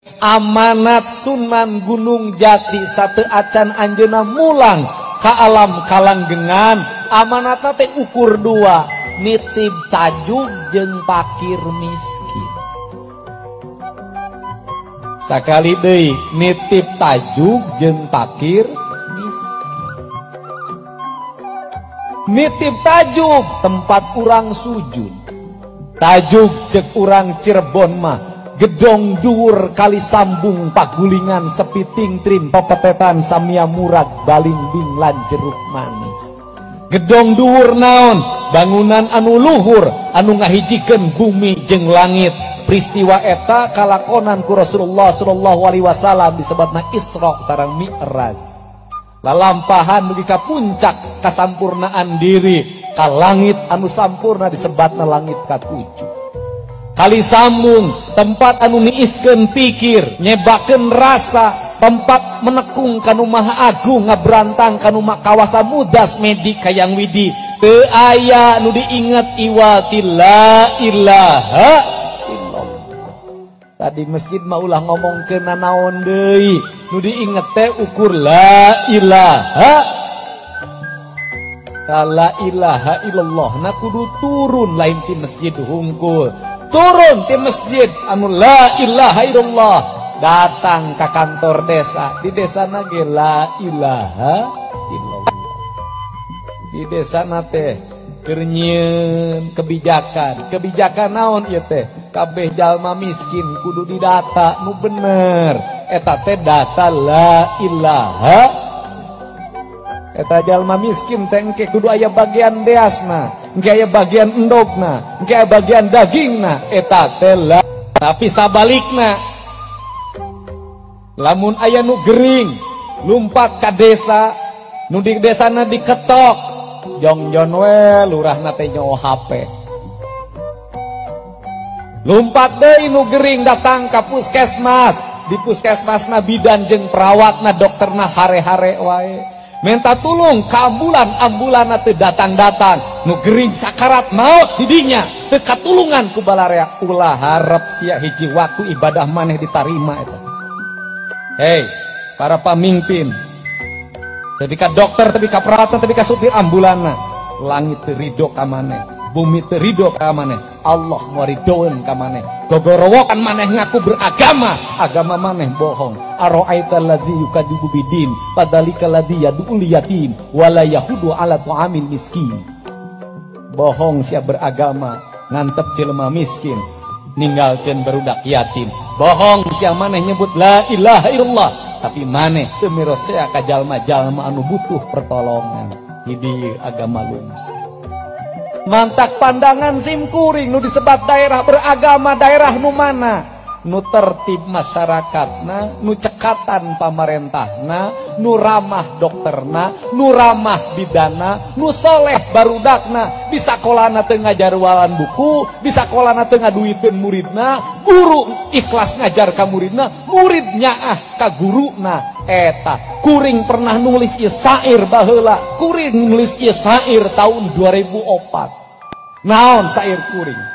amanat Sunan Gunung Jati sate acan anjeuna mulang ka alam kalanggengan. Amanatna teh ukur dua, nitib tajug jeung pakir miskin. Sakali deui, nitib tajug jeung pakir miskin. Nitib tajug tempat urang sujud. Tajug cek urang Cirebon mah gedong dhuwur kali sambung pagulingan sepiting trim pepetetan samia murag balimbing lan jeruk manis. Gedong dhuwur naon? Bangunan anu luhur anu ngahijikeun bumi jeung langit. Peristiwa eta kalakonan ku Rasulullah sallallahu alaihi wasallam disebutna Isra sareng Mi'raj. Lalampahan mugi ka puncak kasampurnaan diri ka langit anu sampurna disebutna langit katujuh. Kali sambung tempat anu niiskeun pikir, nyebakeun rasa, tempat menekung kanu maha agung ngabrantang kanu kawasa mudas medik kayang widi. Teu aya nu diinget iwati la ilaha illallah. Tadi masjid mah ulah ngomongkeun naon deui, nu diinget teh ukur la ilaha. La ilaha illallah na kudu turun lain ti masjid hungkul. Turun di masjid anu la ilaha illallah, datang ke kantor desa, di desa nage la ilaha illallah. Di desa nate kerenyeun kebijakan naon ieu teh? Kabeh jalma miskin kudu didata nu bener. Eta teh data la ilaha. Eta jalma miskin teh engke kudu aya bagian beasna, engke aya bagian endogna, engke aya bagian dagingna. Eta teh la. Tapi sabalikna, lamun aya nu gering lumpat ka desa, nu di desana diketok, jongjon we lurahna teh nyawa HP. Lumpat deui nu gering datang ka puskesmas, di puskesmasna bidan jeung perawatna dokterna hare-hare wae. Minta tulung ke ambulan teu datang-datang, nu gering sakarat maut didinya teu katulungan ku balarea. Ulah harap sia hiji waktu ibadah maneh ditarima eta. Hei para pamimpin, tepi ka dokter, tepi ka perawat, tepi ka supir ambulanna, langit teu ridho ka maneh, bumi teu ridho ka maneh, Allah moal ridhoeun ka maneh. Gogorowokan maneh ngaku beragama, agama maneh bohong. Ara'aital ladzi yukadzibu bidin padzalikal ladzi yad'ul yatim wala yahudu ala ta'amil miskin. Bohong sia beragama ngantep jelema miskin ninggalkeun barudak yatim. Bohong sia maneh nyebut la ilaha illallah tapi maneh teu mirosea ka jalma-jalma anu butuh pertolongan. Hidi agama lungsi. Mantak pandangan simkuring nu disebat daerah beragama, daerah nu mana? Nu tertib masyarakatna, nu cekatan pamarentahna, nu ramah dokterna, nu ramah bidana, nu soleh barudakna. Di sakolana teu ngajarwalan buku, di sakolana teu ngaduikeun muridna, guru ikhlas ngajar ka muridna, murid nyaah ka guruna. Eta kuring pernah nulis ieu sair baheula, kuring nulis ieu sair tahun 2004. Naon sair kuring?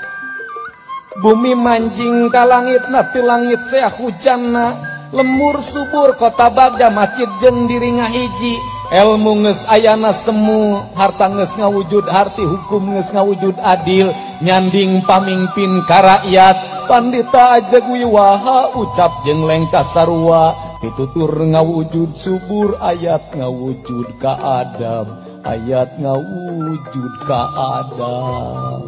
Bumi manjing ka langitna, ti langit sea hujanna, lemur subur kota Bagda masjid jeung diri ngahiji. Ilmu geus ayana semu, harta geus ngawujud harti, hukum geus ngawujud adil, nyanding pamimpin ka rakyat. Pandita ajeg wiwaha ucap jeung lengkah sarua, pitutur ngawujud subur, ayat ngawujud ka adab, ayat ngawujud ka adab.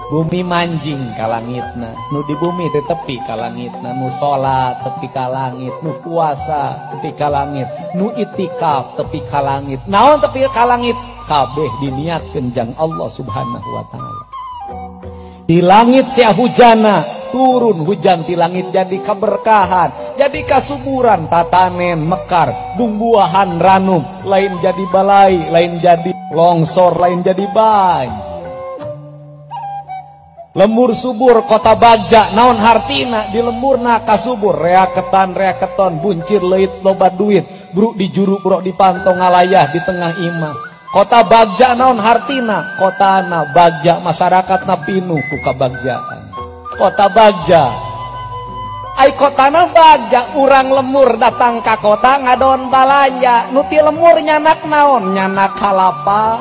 Bumi manjing ka langitna, nu di bumi teh tepi ka langitna, nu salat tepi ka langit, nu puasa tepi ka langit, nu itikaf tepi ka langit. Naon tepi ka langit? Kabeh diniatkeun jang Allah Subhanahu wa taala. Di langit sia hujana, turun hujan ti langit jadi keberkahan, jadi kasuburan, tatanen mekar, bumbuahan ranum, lain jadi balai, lain jadi longsor, lain jadi banjir. Lemur subur kota Bagja, naon hartina di lemurna kasubur, reaketon buncir leit loba duit, bro di juru bro di pantau ngalayah di tengah imah. Kota Bagja naon hartina, kotana Bagja, masyarakatna pinuh ku kabagjaan. kota Bagja. Ai kotana Bagja, urang lemur datang ka kota ngadon balanja. Nu ti lemur nyanak naon? Nyanak kalapa,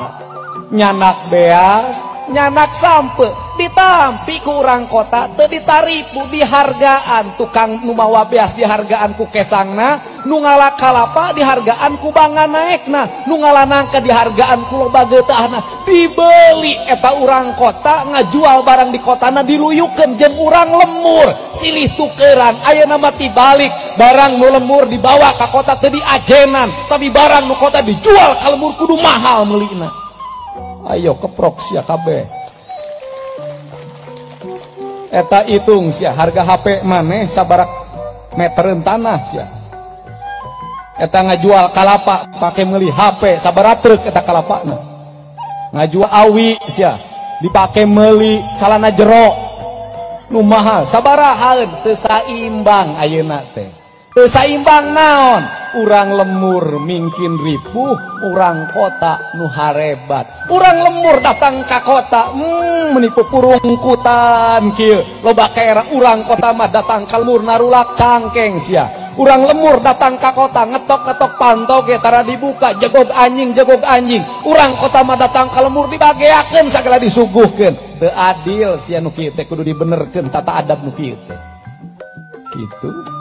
nyanak beas, nyanak sampe. Ditampi ku urang kota teu ditaripu dihargaan. Tukang nu mawa beas dihargaan ku kesangna, nu ngalak kalapa dihargaan ku bangan naekna, nu ngalanangka dihargaan ku loba geutahna. Dibeli eta urang kota ngajual barang di kotana diluyukeun jeung urang lemur silih tukeran. Ayeuna mah tibalik, barang nu lemur dibawa ka kota teu diajenan, tapi barang nu kota dijual ka lemur kudu mahal meulina. Ayo keprok sia kabeh. Eta hitung sia harga HP maneh sabarak metereun tanah sia. Eta ngajual kalapa pake meuli HP sabaraha truk eta kalapana. Ngajual awi sia dipake meuli calana jero nu mahal sabaraha teu saimbang ayeuna teh. Teu saimbang naon? Urang lemur mingkin ripuh, urang kota nu harebat. Urang lemur datang ka kota, menipu purungkutan kieu. Loba kaera urang kota mah datang ka lemur narulak cangkeng sia. Urang lemur datang ka kota ngetok-ngetok pantau ge tara dibuka jegog anjing. Urang kota mah datang ka lemur dibageakeun sagala disuguhkeun. Teu adil sia nu kieu teh kudu dibenerkeun tata adab nu kieu teh. Kitu.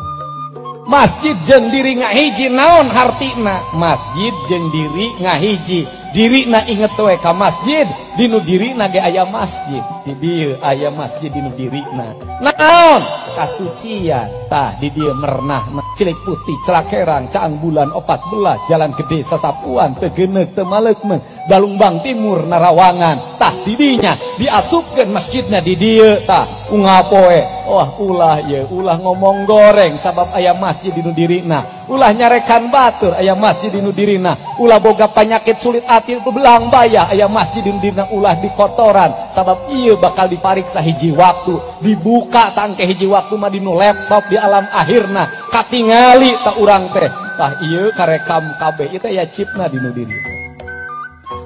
Masjid jeung diri ngahiji naon hartina? Masjid jeung diri ngahiji. Dirina inget we ka masjid, dinu dirina ge aya masjid. Di dieu aya masjid dinu dirina. Naon? Kasucian. Tah di dieu mernah cilik putih celakerang caang bulan 14 jalan gede sasapuan teu geuneuk teu maleukmeun Dalungbang Timur Narawangan. Tah di dinya diasupkeun masjidna di dieu tah unggal poe. Wah ulah ye ulah ngomong goreng sabab aya masjid dinu dirina. Ulah nyarekan batur aya masjid dinu dirina. Ulah boga panyakit sulit ati belang baya aya masjid dinu dirina. Ulah dikotoran sabab ieu bakal dipariksa hiji waktu. Dibuka tangke hiji waktu mah dinu laptop di alam akhirna. Katingali tak urang teh. Tah ieu karekam kabeh ieu teh ya cipna dinu dirina.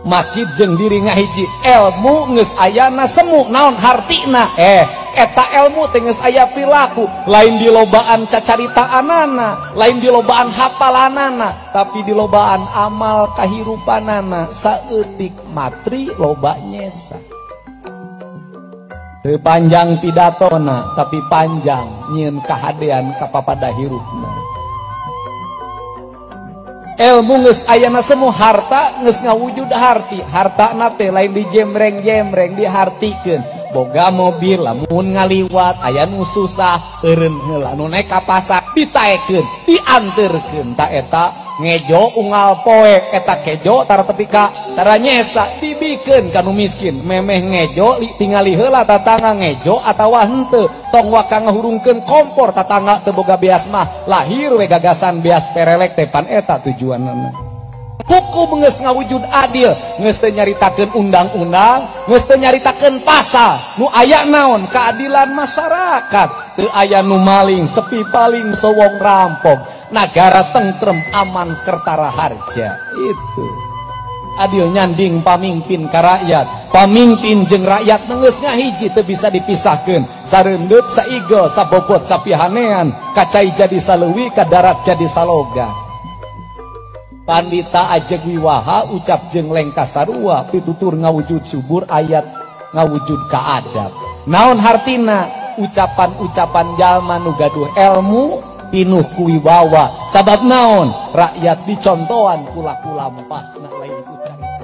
Masjid jeung diri ngahiji ilmu geus ayana semu naon hartina eta ilmu teh geus aya perilaku lain di lobaan cacaritaanana lain di lobaan hafalanana tapi di lobaan amal kahirupanana saeutik matri loba nyesa teu panjang pidatona tapi panjang nyieun kahadean ka papada hirupna. Ilmu geus ayana semu harta geus ngawujud harti. Hartana teh lain dijembreng-jembreng dihartikeun. Boga mobil lamun ngaliwat aya nu susah eureun heula nu naik ka pasar ditaekeun dianterkeun ta eta ngejo unggal poe eta kejo tara tepi ka tara nyesa dibikeun ka nu miskin memeh ngejo tingali heula tatangga ngejo atawa henteu tong waka ngahurungkeun kompor tatangga teu boga beas mah lahir we gagasan beas perelek teh pan eta tujuanna. Hukum geus ngawujud adil, geus teu nyaritakeun undang-undang, geus teu nyaritakeun pasal. Nu aya naon? Keadilan masyarakat. Teu aya nu maling, sepi paling sowong rampok. Nagara tentrem aman kertara harja. Itu. Adil nyanding pamimpin ka rakyat. Pamimpin jeung rakyat geus ngahiji teu bisa dipisahkeun. Sareundeut saigel sabobot sapihanean, kacai jadi saleuwi ka darat jadi saloga. Pandita Ajeg Wiwaha ucap jeung lengka sarua pitutur ngawujud subur ayat ngawujud ka adab. Naon hartina? Ucapan-ucapan jalma nu gaduh ilmu pinuh ku wibawa. Sabab naon? Rakyat dicontohan kulaku lampahna lain ku carita.